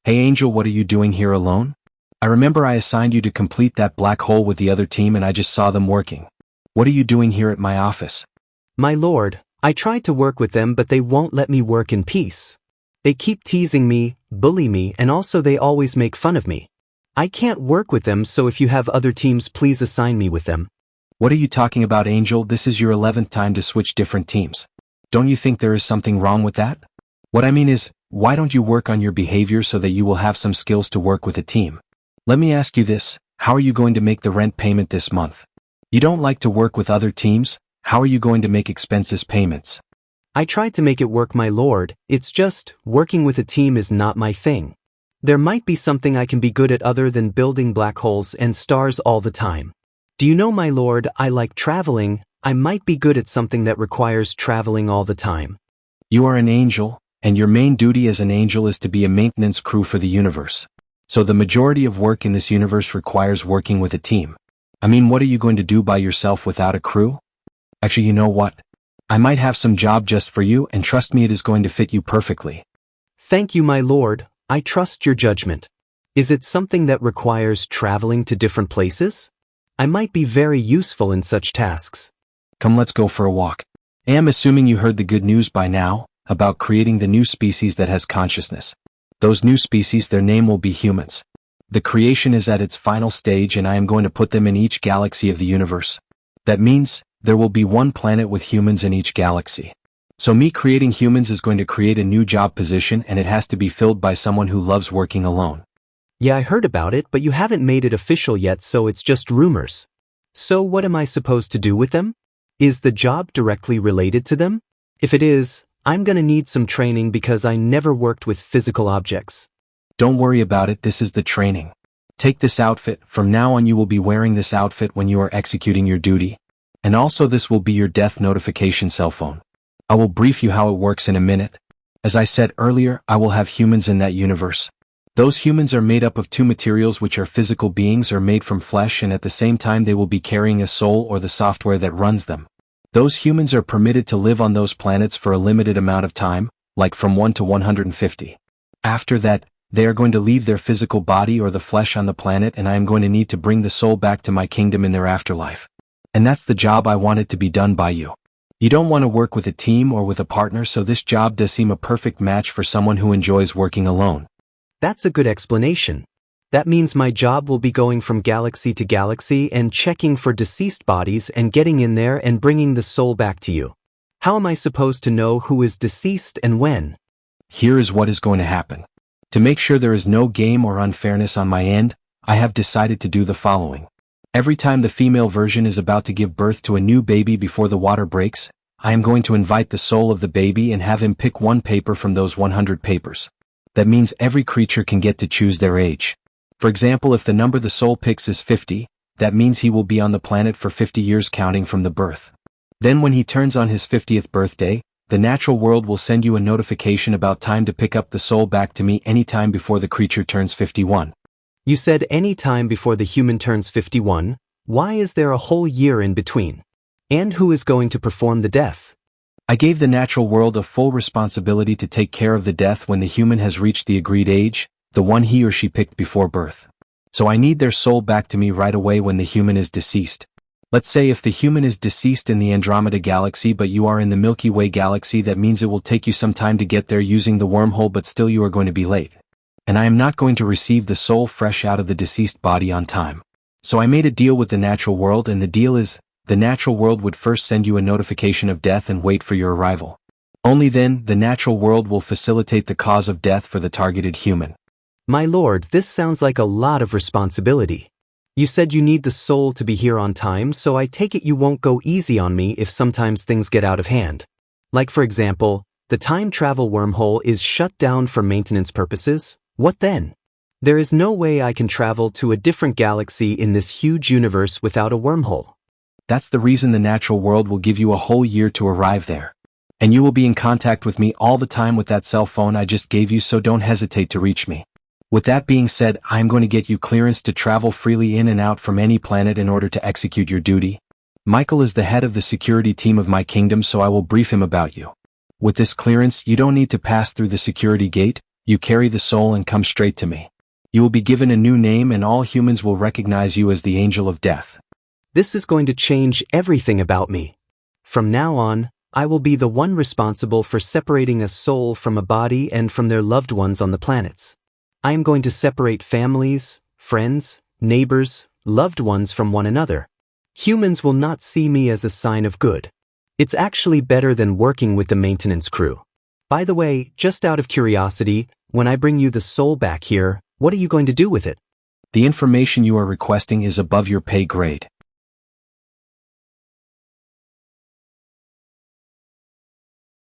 Hey Angel, what are you doing here alone? I remember I assigned you to complete that black hole with the other team and I just saw them working. What are you doing here at my office? My lord, I tried to work with them but they won't let me work in peace. They keep teasing me, bully me, and also they always make fun of me. I can't work with them, so if you have other teams, please assign me with them. What are you talking about, Angel? This is your 11th time to switch different teams. Don't you think there is something wrong with that? What I mean is, why don't you work on your behavior so that you will have some skills to work with a team? Let me ask you this, how are you going to make the rent payment this month? You don't like to work with other teams? How are you going to make expenses payments? I tried to make it work, my lord, it's just, working with a team is not my thing. There might be something I can be good at other than building black holes and stars all the time. Do you know, my lord, I like traveling, I might be good at something that requires traveling all the time. You are an angel, and your main duty as an angel is to be a maintenance crew for the universe. So the majority of work in this universe requires working with a team. I mean, what are you going to do by yourself without a crew? Actually, you know what? I might have some job just for you, and trust me, it is going to fit you perfectly. Thank you, my lord, I trust your judgment. Is it something that requires traveling to different places? I might be very useful in such tasks. Come, let's go for a walk. I am assuming you heard the good news by now, about creating the new species that has consciousness. Those new species, their name will be humans. The creation is at its final stage and I am going to put them in each galaxy of the universe. That means, there will be one planet with humans in each galaxy. So me creating humans is going to create a new job position and it has to be filled by someone who loves working alone. Yeah, I heard about it, but you haven't made it official yet, so it's just rumors. So what am I supposed to do with them? Is the job directly related to them? If it is, I'm gonna need some training because I never worked with physical objects. Don't worry about it, this is the training. Take this outfit, from now on you will be wearing this outfit when you are executing your duty. And also this will be your death notification cell phone. I will brief you how it works in a minute. As I said earlier, I will have humans in that universe. Those humans are made up of two materials which are physical beings or made from flesh, and at the same time they will be carrying a soul or the software that runs them. Those humans are permitted to live on those planets for a limited amount of time, like from 1 to 150. After that, they are going to leave their physical body or the flesh on the planet and I am going to need to bring the soul back to my kingdom in their afterlife. And that's the job I want it to be done by you. You don't want to work with a team or with a partner, so this job does seem a perfect match for someone who enjoys working alone. That's a good explanation. That means my job will be going from galaxy to galaxy and checking for deceased bodies and getting in there and bringing the soul back to you. How am I supposed to know who is deceased and when? Here is what is going to happen. To make sure there is no game or unfairness on my end, I have decided to do the following. Every time the female version is about to give birth to a new baby before the water breaks, I am going to invite the soul of the baby and have him pick one paper from those 100 papers. That means every creature can get to choose their age. For example, if the number the soul picks is 50, that means he will be on the planet for 50 years counting from the birth. Then when he turns on his 50th birthday, the natural world will send you a notification about time to pick up the soul back to me anytime before the creature turns 51. You said any time before the human turns 51, why is there a whole year in between? And who is going to perform the death? I gave the natural world a full responsibility to take care of the death when the human has reached the agreed age, the one he or she picked before birth. So I need their soul back to me right away when the human is deceased. Let's say if the human is deceased in the Andromeda Galaxy but you are in the Milky Way Galaxy, that means it will take you some time to get there using the wormhole, but still you are going to be late. And I am not going to receive the soul fresh out of the deceased body on time. So I made a deal with the natural world, and the deal is, the natural world would first send you a notification of death and wait for your arrival. Only then, the natural world will facilitate the cause of death for the targeted human. My lord, this sounds like a lot of responsibility. You said you need the soul to be here on time, so I take it you won't go easy on me if sometimes things get out of hand. Like for example, the time travel wormhole is shut down for maintenance purposes. What then? There is no way I can travel to a different galaxy in this huge universe without a wormhole. That's the reason the natural world will give you a whole year to arrive there. And you will be in contact with me all the time with that cell phone I just gave you, so don't hesitate to reach me. With that being said, I am going to get you clearance to travel freely in and out from any planet in order to execute your duty. Michael is the head of the security team of my kingdom, so I will brief him about you. With this clearance, you don't need to pass through the security gate, You carry the soul and come straight to me. You will be given a new name and all humans will recognize you as the angel of death. This is going to change everything about me. From now on, I will be the one responsible for separating a soul from a body and from their loved ones on the planets. I am going to separate families, friends, neighbors, loved ones from one another. Humans will not see me as a sign of good. It's actually better than working with the maintenance crew. By the way, just out of curiosity, when I bring you the soul back here, what are you going to do with it? The information you are requesting is above your pay grade.